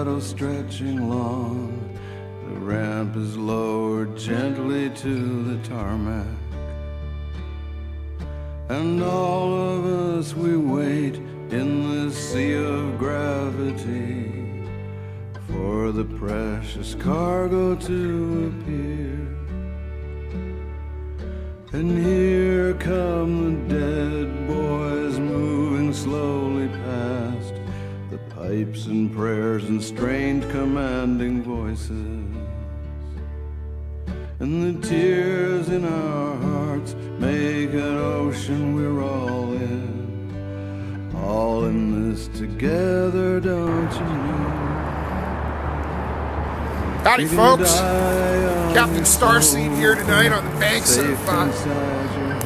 shadow stretching long. The ramp is lowered gently to the tarmac, and all of us, we wait in this sea of gravity for the precious cargo to appear. And here come the dead boys moving slowly past, the pipes and prayers and strained commanding voices, and the tears in our hearts make an ocean we're all in this together, don't you know? Howdy folks, Captain Starseed here tonight on the banks of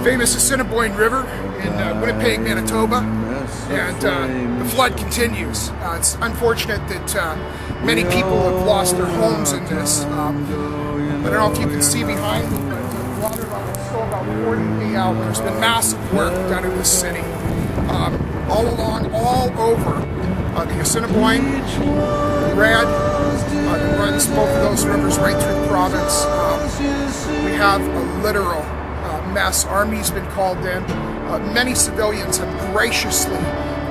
famous Assiniboine River in Winnipeg, Manitoba, and the flood continues. It's unfortunate that many people have lost their homes in this. I don't know if you can see behind me, but the water level is still about 40 feet out. There's been massive work done in this city. All along, all over the Assiniboine, the Red, that runs both of those rivers right through the province. We have a literal mess. Army's been called in. Many civilians have graciously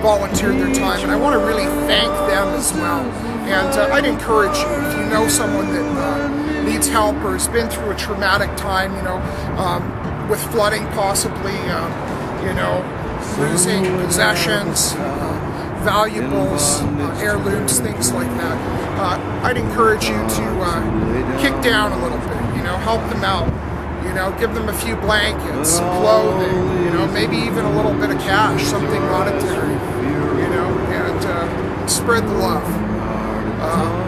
volunteered their time, and I want to really thank them as well. And I'd encourage you, if you know someone that needs help or has been through a traumatic time, with flooding possibly, losing possessions, valuables, heirlooms, things like that, I'd encourage you to kick down a little bit, help them out, give them a few blankets, some clothing, maybe even a little bit of cash, something monetary, and spread the love.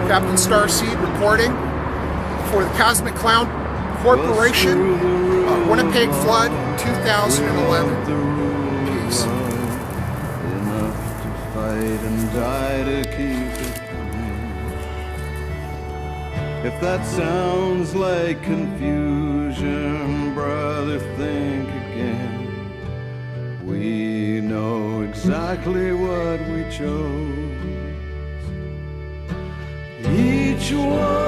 Captain Starseed reporting for the Cosmic Clown Corporation, Winnipeg flood 2011. Peace. And die to keep it coming. If that sounds like confusion, brother, think again. We know exactly what we chose. Each one